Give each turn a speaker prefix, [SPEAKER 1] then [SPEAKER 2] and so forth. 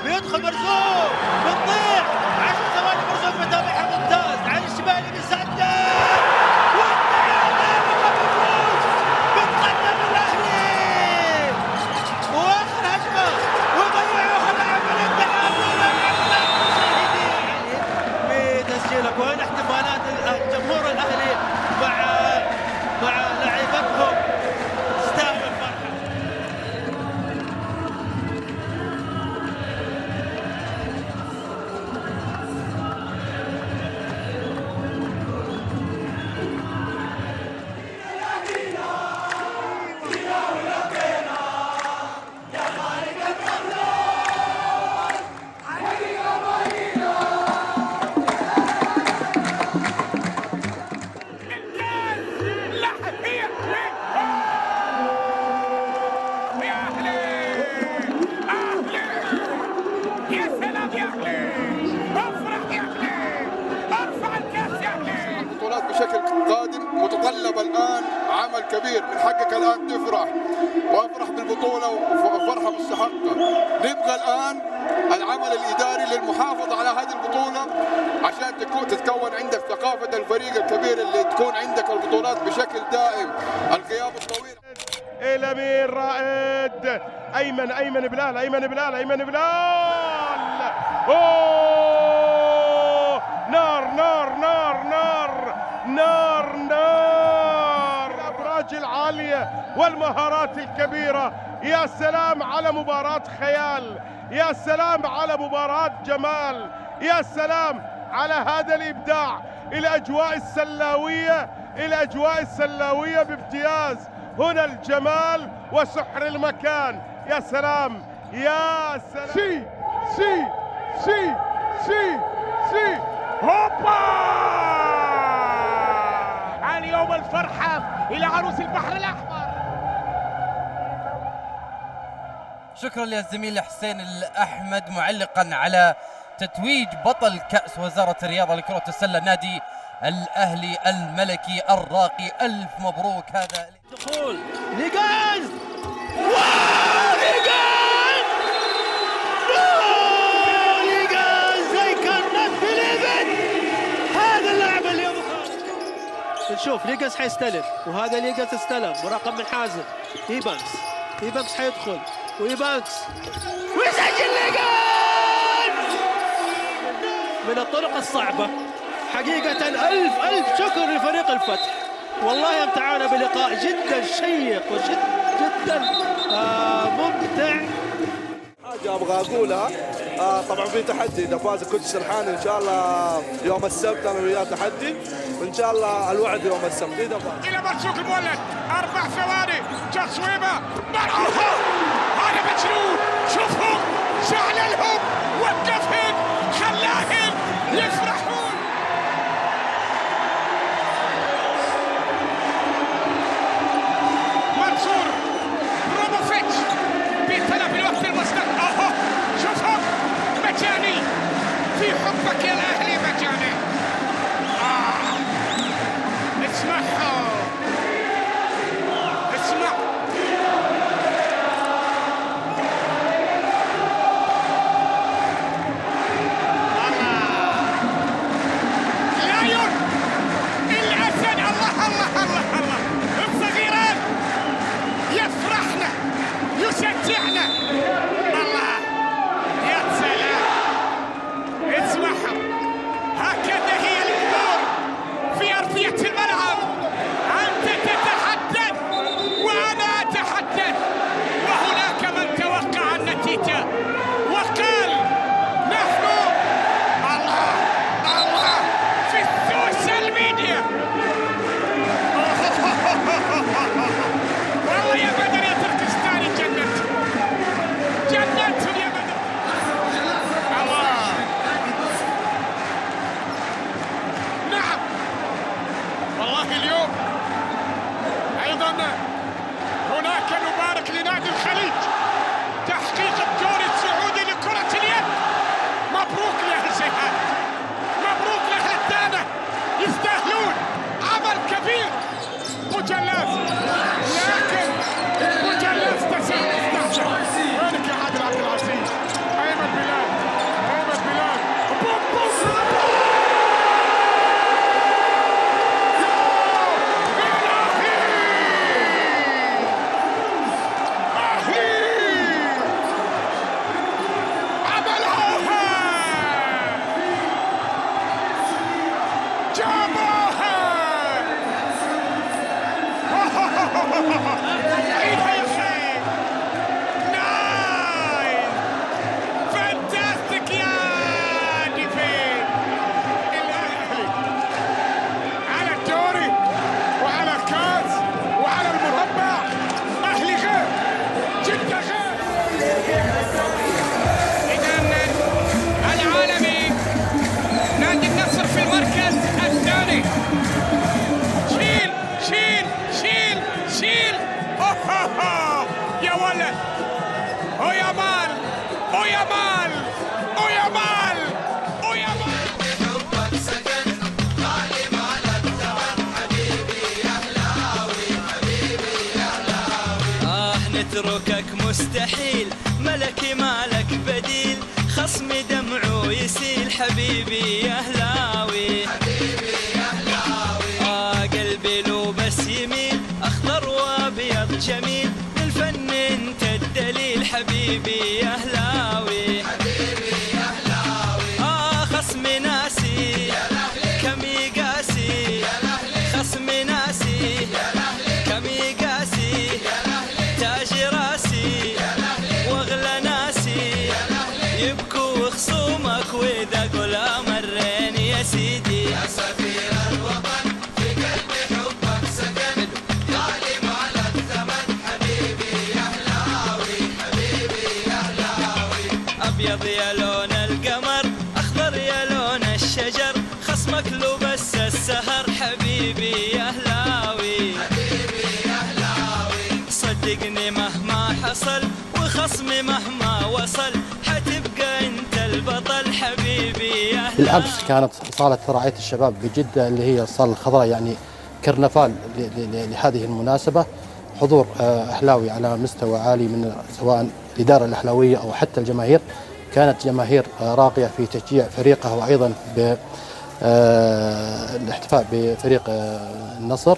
[SPEAKER 1] بيدخل مرزوق بتضيع 10 ثواني مرزوق متابعها ممتاز على الشمال بيسدد والتعادل وبيفوز بتقدم الاهلي واخر هجمه وضيعوها لاعب الاتحاد بتسجيلك. وهنا احتفالات جمهور الاهلي مع لاعبتهم تستاهل الفرحه.
[SPEAKER 2] بشكل قادم متطلب الآن عمل كبير. من حقك الآن تفرح وافرح بالبطولة وفرحة مستحقة. نبغى الآن العمل الإداري للمحافظة على هذه البطولة عشان تتكون عندك ثقافة الفريق الكبير اللي تكون عندك البطولات بشكل دائم. الغياب الطويل
[SPEAKER 3] الأمير رائد أيمن بلال أوه نار نار نار نار نار نار الأبراج العالية والمهارات الكبيرة. يا سلام على مباراة خيال، يا سلام على مباراة جمال، يا سلام على هذا الإبداع. الأجواء السلاوية بامتياز. هنا الجمال وسحر المكان. يا سلام يا سلام. سي هوبا. اليوم الفرحة إلى عروس البحر الأحمر.
[SPEAKER 4] شكرا للزميل حسين الأحمد معلقا على تتويج بطل كأس وزارة الرياضة لكرة السلة نادي الأهلي الملكي الراقي. ألف مبروك. هذا
[SPEAKER 1] دخول ليجاز ليجاز زي كانت بليفت. هذا اللاعب اللي نشوف ليجاز حيستلم وهذا ليجاز استلم مراقب من حازم. ايبانكس حيدخل وإيبانكس ويسجل ليجاز من الطرق الصعبة. حقيقة ألف شكر لفريق الفتح. والله امتعنا بلقاء جدا شيق جدا ممتع.
[SPEAKER 5] حاجة أبغى أقولها طبعا في تحدي إذا فاز كنت سرحان إن شاء الله يوم السبت أنا وياه تحدي وإن شاء الله الوعد يوم السبت إذا فاز.
[SPEAKER 3] إلى مرزوق المولد 4 ثواني تصويبة مرعوها. هذا مجنون. شوفهم شعللهم وقفهم خلاهم يفرحون. منصور بروموفيتش بيطلب الوقت المستقبل. شوفهم مجاني في حبك يا الأهلي مجاني. اسمعهم اسمع. جابوها. عيدها يا اخي. ناين فانتاستيك يا ديفيد. الاهلي على الدوري وعلى الكاس وعلى المربع. اهلي غير، جدة غير. إذن العالمي نادي النصر في المركز الثاني. شيل شيل شيل شيل. يا ولد، ويا مال ويا مال ويا مال ويا مال.
[SPEAKER 6] نتركك مستحيل، ملكي مالك بديل، خصمي دمعه يسيل. حبيبي يا هلاوي، قلبي لو بس يميل، اخضر وابيض جميل، للفن انت الدليل. حبيبي يا هلاوي، خصمي ناسي كم يقاسي، خصمي ناسي كم يقاسي، تاج راسي واغلى ناسي، يبكوا خصومك واذا قول امرين يا سيدي. يا سفير الوطن في قلبي حبك سكن، غالي على الثمن. حبيبي يا هلاوي، حبيبي يا هلاوي. ابيض يا لون القمر، اخضر يا لون الشجر، خصمك لو بس السهر. حبيبي يا هلاوي، صدقني مهما حصل وخصمي مهما وصل، حتبقى انت البطل. حبيبي يا هلاوي.
[SPEAKER 7] بالامس كانت صاله رعايه الشباب بجده اللي هي الصاله الخضراء، يعني كرنفال لهذه المناسبه. حضور اهلاوي على مستوى عالي من سواء الاداره الاهلاويه او حتى الجماهير. كانت جماهير راقيه في تشجيع فريقه وايضا بالاحتفاء بفريق النصر.